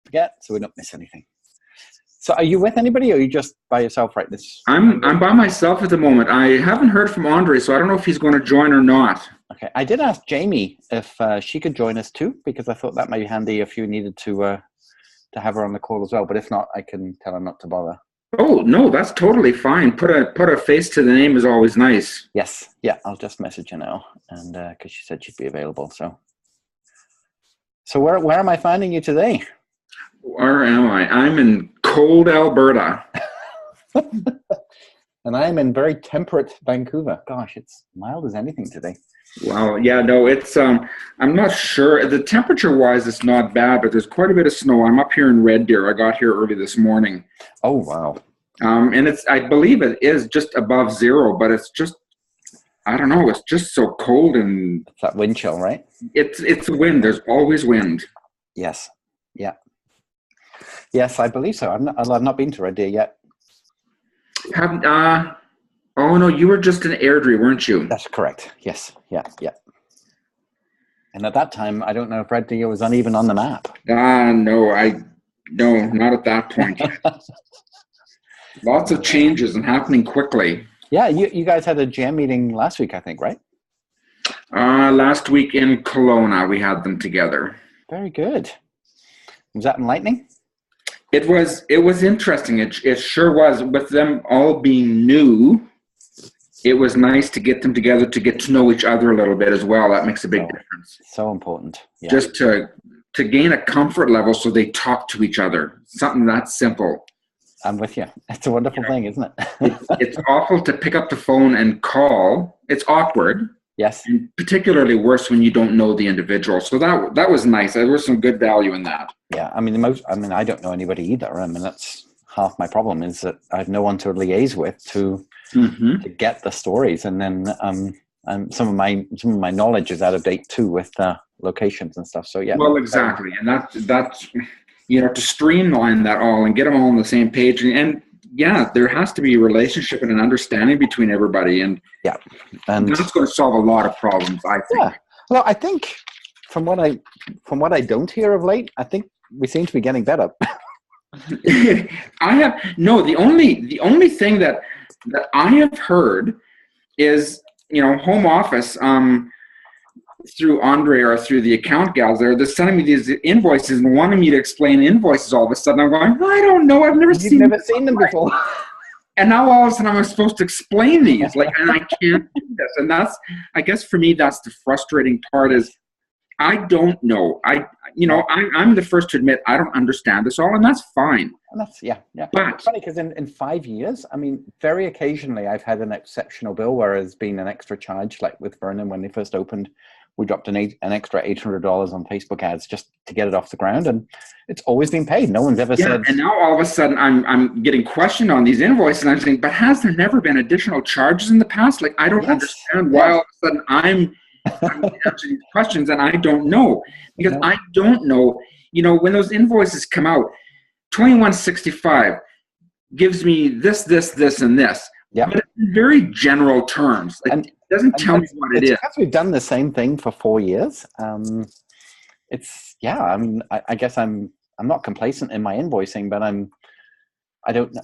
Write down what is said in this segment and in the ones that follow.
forget, so we don't miss anything. So are you with anybody, or are you just by yourself right this? I'm by myself at the moment. I haven't heard from Andre, so I don't know if he's going to join or not. Okay, I did ask Jamie if she could join us too, because I thought that might be handy if you needed to have her on the call as well. But if not, I can tell her not to bother. Oh no, that's totally fine. Put a face to the name is always nice. Yes, yeah, I'll just message her now, and because she said she'd be available. So where am I finding you today? Where am I? I'm in cold Alberta. And I'm in very temperate Vancouver. Gosh, it's mild as anything today. Well, yeah, no, it's I'm not sure. The temperature-wise, it's not bad, but there's quite a bit of snow. I'm up here in Red Deer. I got here early this morning. Oh, wow. And I believe it is just above zero, but it's just, I don't know, it's just so cold and... It's that wind chill, right? It's wind. There's always wind. Yes. Yeah. Yes, I believe so. I've not been to Red Deer yet. Oh no, you were just in Airdrie, weren't you? That's correct. Yes. Yeah. And at that time, I don't know if Red Deer was even on the map. No, not at that point. Lots of changes and happening quickly. Yeah, you guys had a jam meeting last week, I think, right? Last week in Kelowna, we had them together. Very good. Was that enlightening? It was interesting. It sure was. With them all being new, it was nice to get them together to get to know each other a little bit as well. That makes a big difference. So important. Yeah. Just to gain a comfort level so they talk to each other. Something that simple. I'm with you. It's a wonderful thing, isn't it? It's awful to pick up the phone and call. It's awkward. Yes. And particularly worse when you don't know the individual. So that was nice. There was some good value in that. Yeah. I mean, I don't know anybody either. I mean, that's half my problem is that I have no one to liaise with to get the stories. And then some of my knowledge is out of date too with locations and stuff. So yeah. Well, exactly. And that's to streamline that all and get them all on the same page. And yeah, there has to be a relationship and an understanding between everybody. And that's going to solve a lot of problems, I think. Yeah. Well, I think from what I don't hear of late, I think we seem to be getting better. The only thing that I have heard is, home office, through Andre or through the account gals they're sending me these invoices and wanting me to explain invoices all of a sudden. I'm going, I don't know. I've never seen them before. And now all of a sudden I'm supposed to explain these, and I can't do this. And that's, I guess for me, that's the frustrating part is I don't know. I'm the first to admit I don't understand this all, and that's fine. And that's, yeah. But it's funny because in 5 years, I mean, very occasionally I've had an exceptional bill where there's been an extra charge, like with Vernon when they first opened. We dropped an extra $800 on Facebook ads just to get it off the ground, and it's always been paid. No one's ever said. And now all of a sudden, I'm getting questioned on these invoices, and I'm saying, but has there never been additional charges in the past? Like, I don't understand why all of a sudden I'm answering these questions, and I don't know because I don't know. When those invoices come out, 2165 gives me this, and this. Yeah, but it's in very general terms. It doesn't tell me what it is. Because we've done the same thing for 4 years. I mean, I guess I'm not complacent in my invoicing, but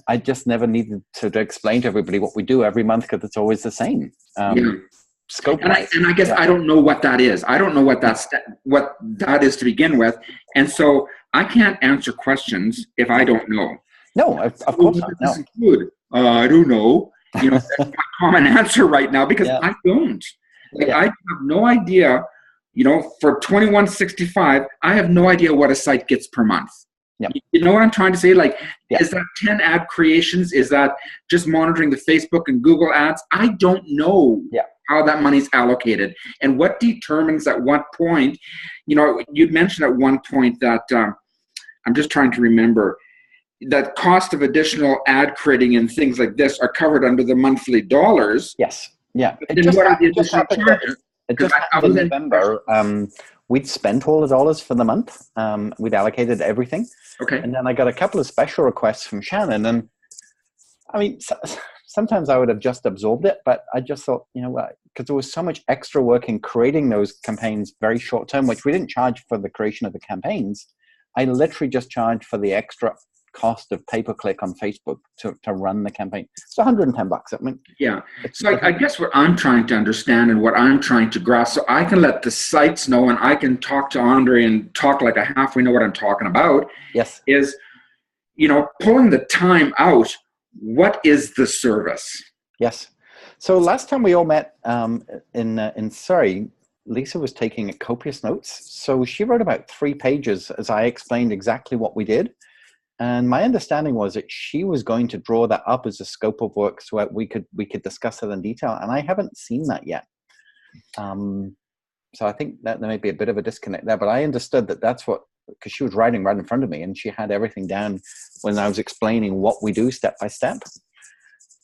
I just never needed to explain to everybody what we do every month because it's always the same. Scope. And I guess I don't know what that is. I don't know what that is to begin with, and so I can't answer questions if I don't know. No, of course not. No. Good. I don't know. That's my common answer right now because I don't. I have no idea. For 2165, I have no idea what a site gets per month. Yep. You know what I'm trying to say? Is that 10 ad creations? Is that just monitoring the Facebook and Google ads? I don't know how that money's allocated and what determines at what point. You'd mentioned at one point that I'm just trying to remember that cost of additional ad creating and things like this are covered under the monthly dollars. Yes. Yeah. It just happened in November. We'd spent all the dollars for the month. We'd allocated everything. Okay. And then I got a couple of special requests from Shannon. And I mean, sometimes I would have just absorbed it, but I just thought, because there was so much extra work in creating those campaigns very short term, which we didn't charge for the creation of the campaigns. I literally just charge for the extra cost of pay-per-click on Facebook to run the campaign. It's $110. I mean, yeah. So I guess what I'm trying to understand and what I'm trying to grasp, so I can let the sites know and I can talk to Andre and talk like I halfway know what I'm talking about. Yes. Is, pulling the time out, what is the service? Yes. So last time we all met in Surrey, Lisa was taking copious notes. So she wrote about 3 pages as I explained exactly what we did. And my understanding was that she was going to draw that up as a scope of work so that we could discuss it in detail. And I haven't seen that yet. So I think that there may be a bit of a disconnect there. But I understood that that's what, because she was writing right in front of me and she had everything down when I was explaining what we do step by step.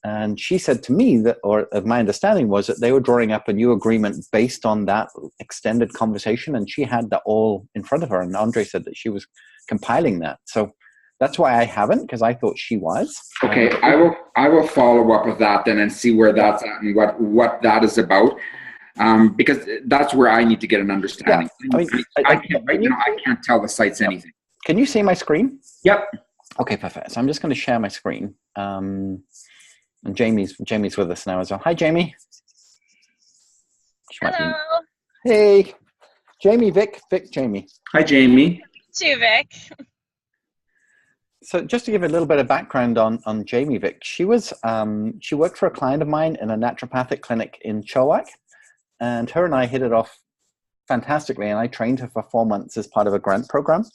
And she said to me that, or my understanding was that they were drawing up a new agreement based on that extended conversation. And she had that all in front of her. And Andre said that she was compiling that. So that's why I haven't, because I thought she was. Okay, I will follow up with that then and see where that's at and what that is about, because that's where I need to get an understanding. Yeah. I mean, I can't tell the sites anything. Can you see my screen? Yep. Okay, perfect. So I'm just going to share my screen. And Jamie's with us now as well. Hi, Jamie. Hello. Hey, Jamie, Vic, Jamie. Hi, Jamie. Too, Vic. So just to give a little bit of background on Jamie, Vic, she worked for a client of mine in a naturopathic clinic in Chilliwack, and her and I hit it off fantastically, and I trained her for 4 months as part of a grant program.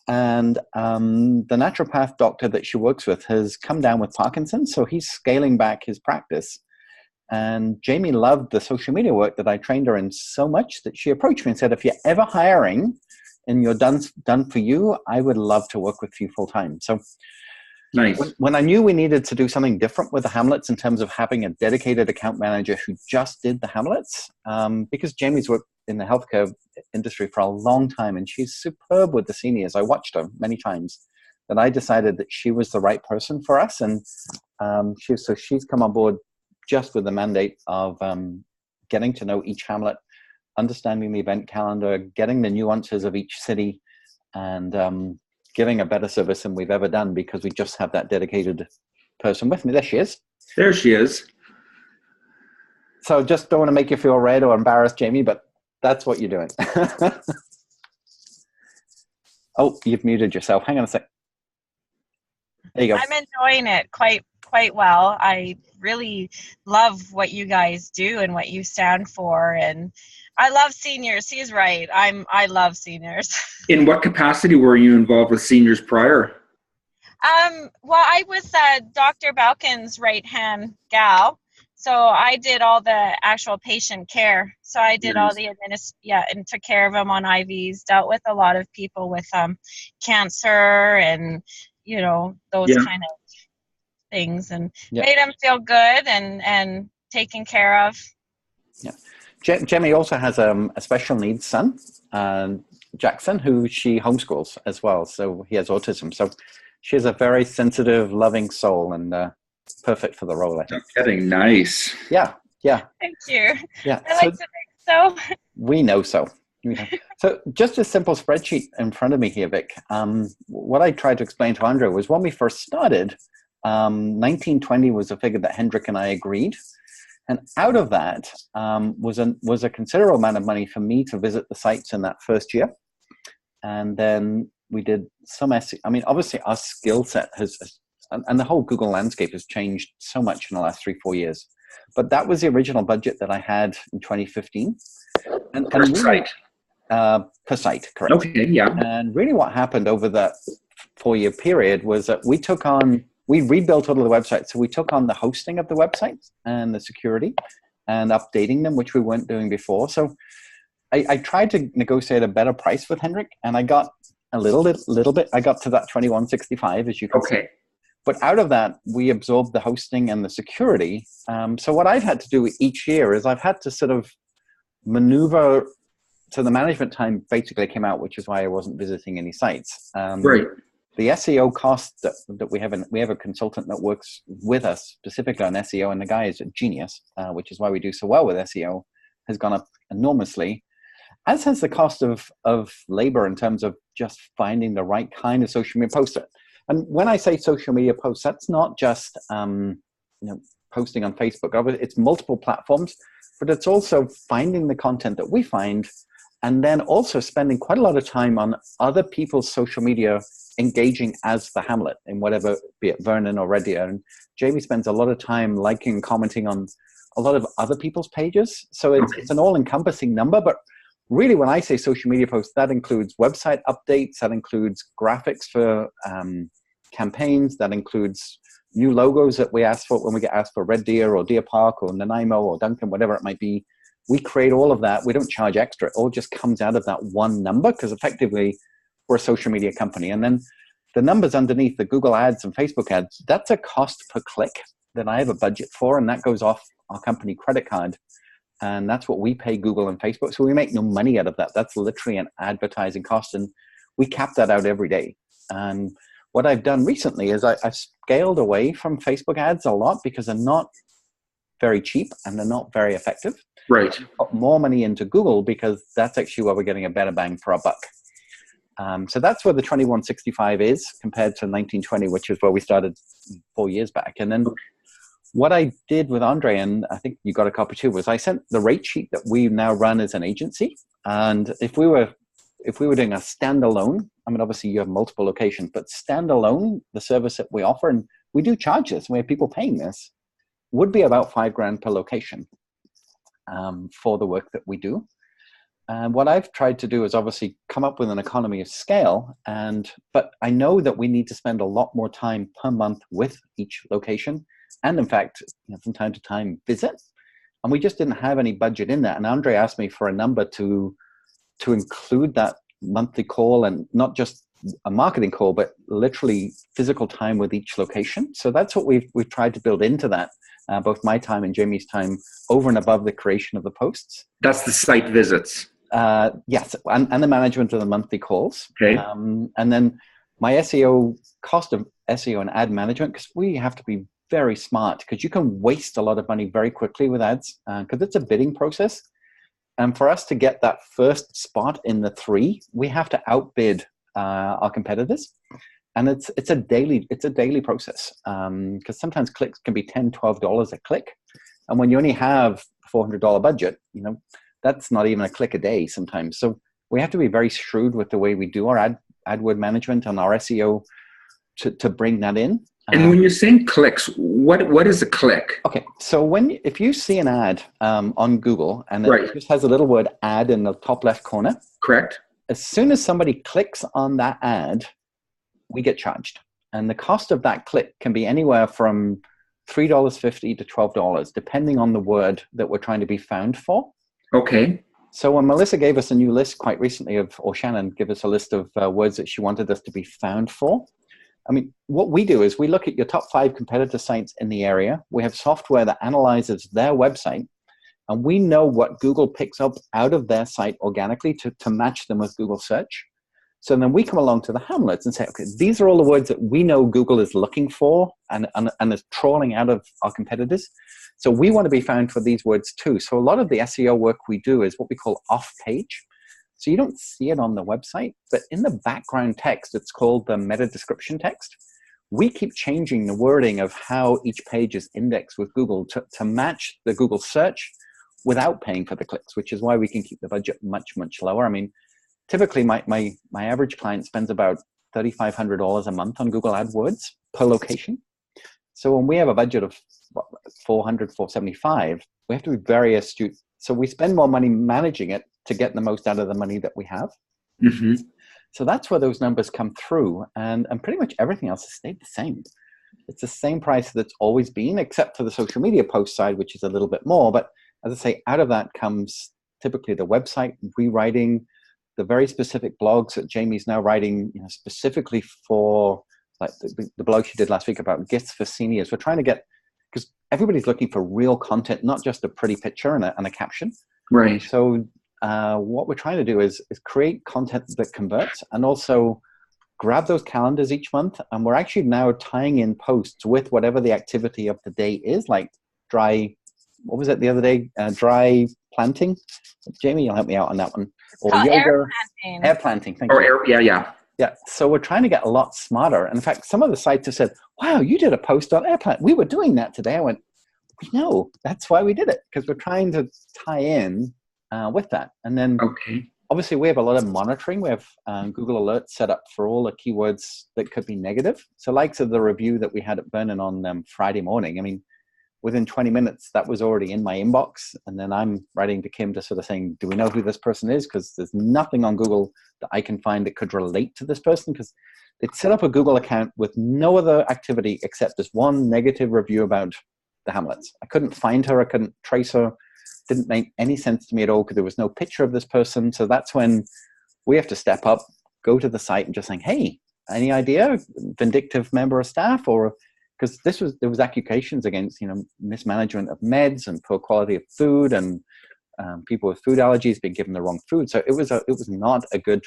And the naturopath doctor that she works with has come down with Parkinson's, so he's scaling back his practice. And Jamie loved the social media work that I trained her in so much that she approached me and said, if you're ever hiring and you're done for you, I would love to work with you full time. So nice. When I knew we needed to do something different with the Hamlets in terms of having a dedicated account manager who just did the Hamlets, because Jamie's worked in the healthcare industry for a long time and she's superb with the seniors. I watched her many times. That I decided that she was the right person for us. And she's come on board just with the mandate of getting to know each Hamlet, understanding the event calendar, getting the nuances of each city, and giving a better service than we've ever done because we just have that dedicated person with me. There she is. There she is. So just don't want to make you feel red or embarrassed, Jamie, but that's what you're doing. Oh, you've muted yourself. Hang on a sec. There you go. I'm enjoying it quite well. I really love what you guys do and what you stand for, and I love seniors. He's right. I love seniors. In what capacity were you involved with seniors prior? Well, I was Dr. Balkin's right-hand gal, so I did all the actual patient care. So I did all the and took care of them on IVs, dealt with a lot of people with cancer and those kind of things, and made them feel good and taken care of. Yeah. Jamie also has a special needs son, Jackson, who she homeschools as well. So he has autism. So she has a very sensitive, loving soul and perfect for the role, I think. Getting nice. Yeah. Thank you. Yeah. I like to think so. We know so. So just a simple spreadsheet in front of me here, Vic. What I tried to explain to Andre was when we first started, 1920 was a figure that Hendrik and I agreed. And out of that was a considerable amount of money for me to visit the sites in that first year. And then we did some SEO. I mean, obviously our skill set and the whole Google landscape has changed so much in the last 3-4 years. But that was the original budget that I had in 2015. And per site. Per site, correct. Okay, yeah. And really what happened over that 4-year period was that we rebuilt all of the websites. So we took on the hosting of the websites and the security and updating them, which we weren't doing before. So I tried to negotiate a better price with Hendrik, and I got a little bit. I got to that $21.65, as you can see. But out of that, we absorbed the hosting and the security. So what I've had to do each year is I've had to sort of maneuver. So the management time basically came out, which is why I wasn't visiting any sites. Right. The SEO cost that we have a consultant that works with us specifically on SEO, and the guy is a genius, which is why we do so well with SEO, has gone up enormously. as has the cost of labor in terms of just finding the right kind of social media poster. And when I say social media posts, that's not just posting on Facebook. It's multiple platforms, but it's also finding the content that we find, and then also spending quite a lot of time on other people's social media, engaging as the Hamlet in whatever, be it Vernon or Red Deer. And Jamie spends a lot of time liking and commenting on a lot of other people's pages. So it's an all-encompassing number, but really when I say social media posts, that includes website updates, that includes graphics for campaigns, that includes new logos that we ask for when we get asked for Red Deer or Deer Park or Nanaimo or Duncan, whatever it might be. We create all of that. We don't charge extra. It all just comes out of that one number, because effectively we're a social media company. And then the numbers underneath, the Google ads and Facebook ads, that's a cost per click that I have a budget for, and that goes off our company credit card. And that's what we pay Google and Facebook. So we make no money out of that. That's literally an advertising cost. And we cap that out every day. And what I've done recently is I've scaled away from Facebook ads a lot, because they're not very cheap and they're not very effective. Right. Put more money into Google, because that's actually where we're getting a better bang for our buck. So that's where the 2165 is compared to 1920, which is where we started 4 years back. And then what I did with Andre, and I think you got a copy too, was I sent the rate sheet that we now run as an agency. And if we were doing a standalone, I mean, obviously you have multiple locations, but standalone, the service that we offer, and we do charge this, we have people paying this, would be about $5,000 per location for the work that we do. And what I've tried to do is obviously come up with an economy of scale, but I know that we need to spend a lot more time per month with each location, and in fact, from time to time visit. And we just didn't have any budget in that. And Andre asked me for a number to include that monthly call, and not just a marketing call, but literally physical time with each location. So that's what we've tried to build into that, both my time and Jamie's time, over and above the creation of the posts. That's the site visits. Yes, and the management of the monthly calls. Okay. And then my SEO, cost of SEO and ad management, because we have to be very smart, because you can waste a lot of money very quickly with ads, because it's a bidding process. And for us to get that first spot in the 3, we have to outbid our competitors. And it's a daily process, because sometimes clicks can be $10, $12 a click. And when you only have $400 budget, that's not even a click a day sometimes. So we have to be very shrewd with the way we do our AdWord management and our SEO to bring that in. And when you're saying clicks, what is a click? Okay, so if you see an ad on Google, and it just has a little word ad in the top left corner. Correct. As soon as somebody clicks on that ad, we get charged. And the cost of that click can be anywhere from $3.50 to $12, depending on the word that we're trying to be found for. Okay. So when Melissa gave us a new list quite recently or Shannon gave us a list of words that she wanted us to be found for, I mean, what we do is we look at your top 5 competitor sites in the area. We have software that analyzes their website, and we know what Google picks up out of their site organically to match them with Google search. So then we come along to the Hamlets and say, okay, these are all the words that we know Google is looking for and is trawling out of our competitors. So we want to be found for these words too. So a lot of the SEO work we do is what we call off-page. So you don't see it on the website, but in the background text, it's called the meta description text. We keep changing the wording of how each page is indexed with Google to match the Google search without paying for the clicks, which is why we can keep the budget much, much lower. I mean, typically my average client spends about $3,500 a month on Google AdWords per location. So when we have a budget of $400, $475, we have to be very astute. So we spend more money managing it to get the most out of the money that we have. Mm-hmm. So that's where those numbers come through. And pretty much everything else has stayed the same. It's the same price that's always been, except for the social media post side, which is a little bit more. But as I say, out of that comes typically the website rewriting, the very specific blogs that Jamie's now writing, specifically for like the blog she did last week about gifts for seniors. We're trying to get, because everybody's looking for real content, not just a pretty picture and a caption. Right. So what we're trying to do is create content that converts, and also grab those calendars each month. And we're actually now tying in posts with whatever the activity of the day is, like dry, what was it the other day? Dry planting. Jamie, you'll help me out on that one. or called yoga. planting. Air planting. Thank Or you. yeah. Yeah. So we're trying to get a lot smarter. And in fact, some of the sites have said, wow, you did a post on air plant. We were doing that today. I went, no, that's why we did it, because we're trying to tie in with that. And then obviously we have a lot of monitoring. We have Google Alerts set up for all the keywords that could be negative. So likes of the review that we had at Vernon on Friday morning, I mean, within 20 minutes, that was already in my inbox. And then I'm writing to Kim to sort of saying, do we know who this person is? Because there's nothing on Google that I can find that could relate to this person, because they'd set up a Google account with no other activity except this one negative review about the Hamlets. I couldn't find her. I couldn't trace her. Didn't make any sense to me at all because there was no picture of this person. So that's when we have to step up, go to the site and just saying, hey, any idea? Vindictive member of staff? Or because there was accusations against, mismanagement of meds and poor quality of food, and people with food allergies being given the wrong food. So it was not a good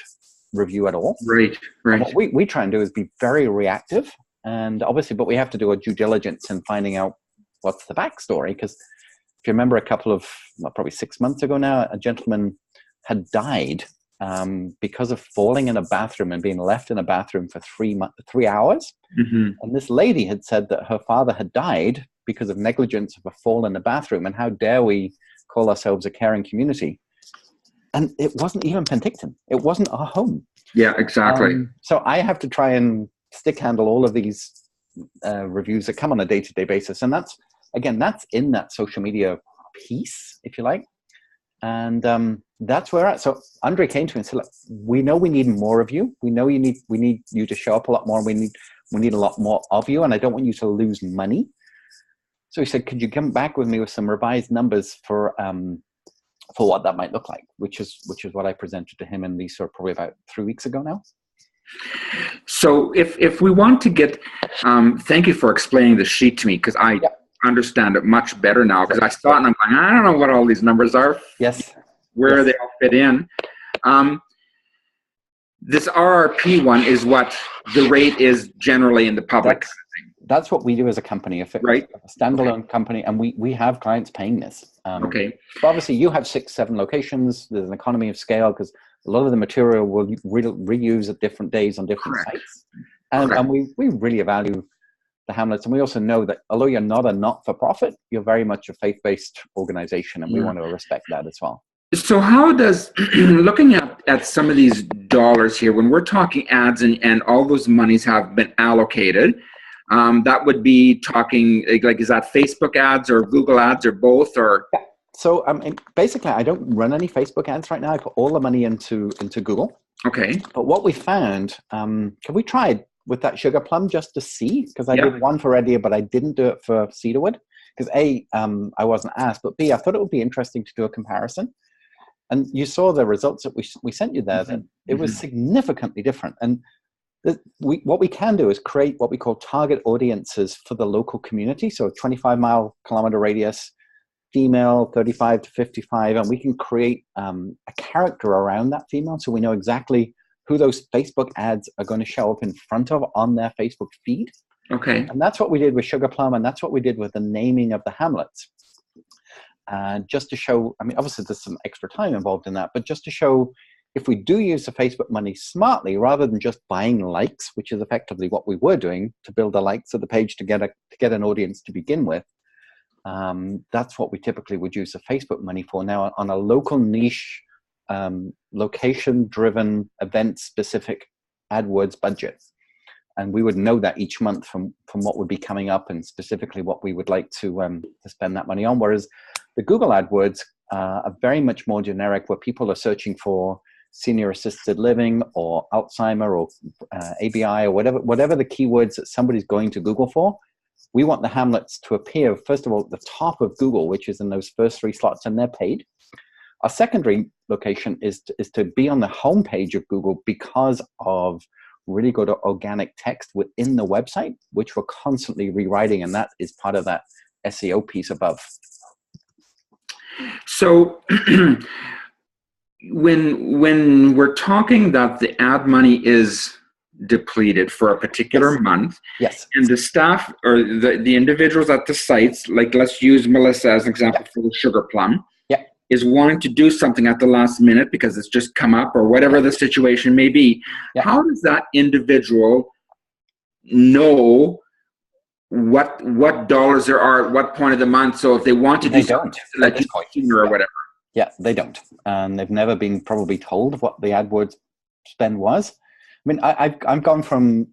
review at all. Right. And what we try and do is be very reactive, and obviously, but we have to do a due diligence in finding out what's the backstory. Because if you remember, probably 6 months ago now, a gentleman had died because of falling in a bathroom and being left in a bathroom for 3 hours. Mm-hmm. And this lady had said that her father had died because of negligence of a fall in the bathroom. And how dare we call ourselves a caring community? And it wasn't even Penticton. It wasn't our home. Yeah, exactly. So I have to try and stick handle all of these reviews that come on a day-to-day basis. And that's in that social media piece, if you like. And that's where we're at. So Andre came to me and said, look, we know we need more of you. We know we need you to show up a lot more. We need a lot more of you. And I don't want you to lose money. So he said, could you come back with me with some revised numbers for what that might look like, which is what I presented to him in these probably about 3 weeks ago now. So if we want to get, thank you for explaining the sheet to me, because I understand it much better now, because I saw it and I'm going, I don't know what all these numbers are. Yes. Where they all fit in. This RRP one is what the rate is generally in the public. That's what we do as a company, a standalone company, and we have clients paying this. But obviously, you have 6-7 locations. There's an economy of scale because a lot of the material will reuse at different days on different sites. And we really value the Hamlets. And we also know that although you're not a not-for-profit, you're very much a faith-based organization, and we want to respect that as well. So how does, looking at some of these dollars here, when we're talking ads and all those monies have been allocated, that would be talking, like, is that Facebook ads or Google ads or both? Or yeah. So basically, I don't run any Facebook ads right now. I put all the money into Google. Okay. But what we found, we tried with that sugar plum just to see, because I did one for Red Deer, but I didn't do it for Cedarwood. Because A, I wasn't asked, but B, I thought it would be interesting to do a comparison. And you saw the results that we sent you there, that it was significantly different. And what we can do is create what we call target audiences for the local community. So 25-kilometer radius, female, 35 to 55, and we can create a character around that female, so we know exactly who those Facebook ads are going to show up in front of on their Facebook feed. Okay. And that's what we did with Sugar Plum, and that's what we did with the naming of the Hamlets. Just to show, I mean, obviously there's some extra time involved in that, but just to show if we do use the Facebook money smartly, rather than just buying likes, which is effectively what we were doing to build the likes of the page to get an audience to begin with, that's what we typically would use the Facebook money for. Now, on a local niche, location-driven, event-specific AdWords budget. And we would know that each month from what would be coming up and specifically what we would like to spend that money on. Whereas the Google AdWords are very much more generic, where people are searching for senior assisted living or Alzheimer or ABI or whatever the keywords that somebody's going to Google for. We want the Hamlets to appear, first of all, at the top of Google, which is in those first 3 slots, and they're paid. Our secondary location is to be on the homepage of Google because of really good organic text within the website, which we're constantly rewriting, and that is part of that SEO piece above. So when we're talking that the ad money is depleted for a particular month, yes, and the staff or the individuals at the sites, like let's use Melissa as an example for the Sugar Plum, is wanting to do something at the last minute because it's just come up or whatever the situation may be, how does that individual know what dollars there are at what point of the month? So if they want to do something, like sooner or whatever. Yeah, they don't. And they've never been probably told what the AdWords spend was. I mean, I've gone from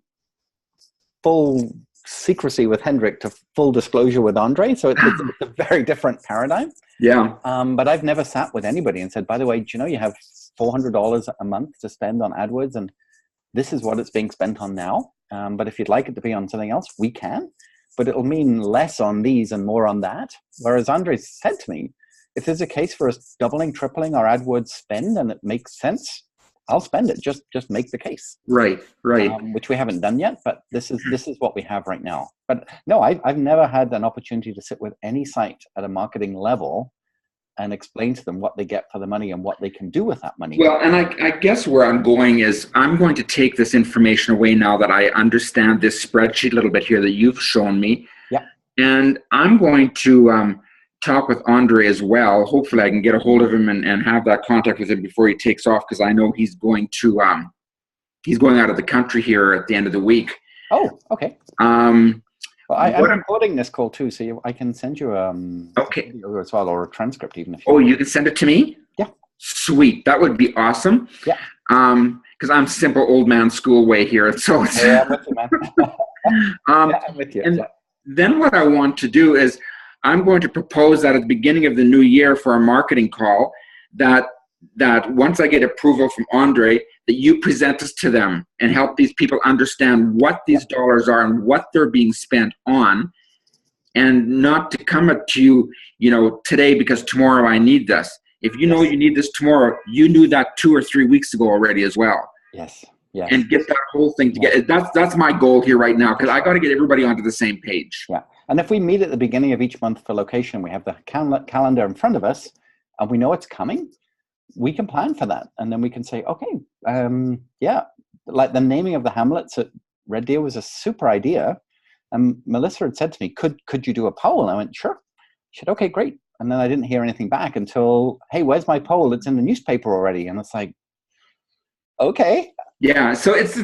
full secrecy with Hendrik to full disclosure with Andre. So it's a very different paradigm. Yeah. But I've never sat with anybody and said, by the way, do you know you have $400 a month to spend on AdWords, and this is what it's being spent on now. But if you'd like it to be on something else, we can. But it'll mean less on these and more on that. Whereas Andre said to me, if there's a case for us doubling, tripling our AdWords spend and it makes sense, I'll spend it. Just make the case. Right. Which we haven't done yet, but this is what we have right now. But no, I've never had an opportunity to sit with any site at a marketing level and explain to them what they get for the money and what they can do with that money. Well, and I guess where I'm going is I'm going to take this information away now that I understand this spreadsheet a little bit here that you've shown me. Yeah. And I'm going to talk with Andre as well. Hopefully I can get a hold of him and have that contact with him before he takes off, because I know he's going to he's going out of the country here at the end of the week. Oh, okay. Well, I'm recording this call too, so I can send you a video as well, or a transcript even if you want. You can send it to me? Yeah. Sweet. That would be awesome. Yeah. Because I'm simple old man school way here. So it's I'm with you, man. I'm with you. And then what I want to do is I'm going to propose that at the beginning of the new year for a marketing call, that once I get approval from Andre, that you present us to them and help these people understand what these dollars are and what they're being spent on, and not to come up to you, today because tomorrow I need this. If you know you need this tomorrow, you knew that 2 or 3 weeks ago already as well. Yes. And get that whole thing together. That's my goal here right now, because I got to get everybody onto the same page. Yeah. And if we meet at the beginning of each month for location, we have the calendar in front of us and we know it's coming, we can plan for that. And then we can say, okay, like the naming of the hamlets at Red Deer was a super idea. And Melissa had said to me, could you do a poll? And I went, sure. She said, okay, great. And then I didn't hear anything back until, hey, where's my poll? It's in the newspaper already. And it's like, okay. Yeah. So it's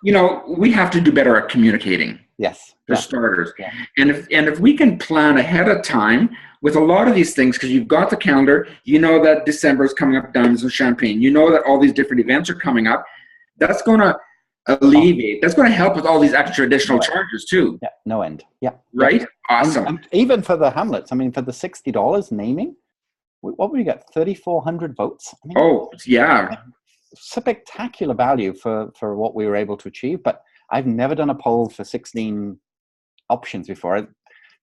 we have to do better at communicating. Yes. For starters. Yeah. And if we can plan ahead of time with a lot of these things, because you've got the calendar, you know that December is coming up, Diamonds and Champagne, you know that all these different events are coming up, that's going to alleviate, that's going to help with all these extra additional charges too. Yeah, no end. Yeah. Right? Awesome. And even for the hamlets, I mean, for the $60 naming, what would you get? 3,400 votes? I mean, spectacular value for what we were able to achieve. But I've never done a poll for 16 options before. It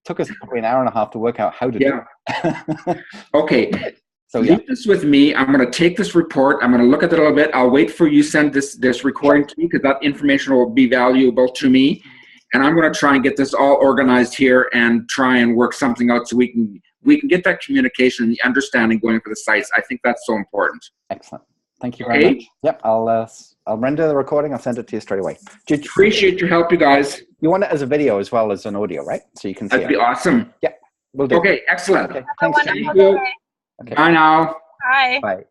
took us probably an hour and a half to work out how to do it. Okay. So leave this with me. I'm going to take this report. I'm going to look at it a little bit. I'll wait for you to send this recording to me, because that information will be valuable to me. And I'm going to try and get this all organized here and try and work something out so we can get that communication and the understanding going for the sites. I think that's so important. Excellent. Thank you very much. Yep, I'll render the recording. I'll send it to you straight away. Appreciate your help, you guys. You want it as a video as well as an audio, right? So you can see it. That'd be awesome. Yeah, we'll do. Okay, excellent. Okay, thanks. Thank you. Okay. Bye now. Bye. Bye.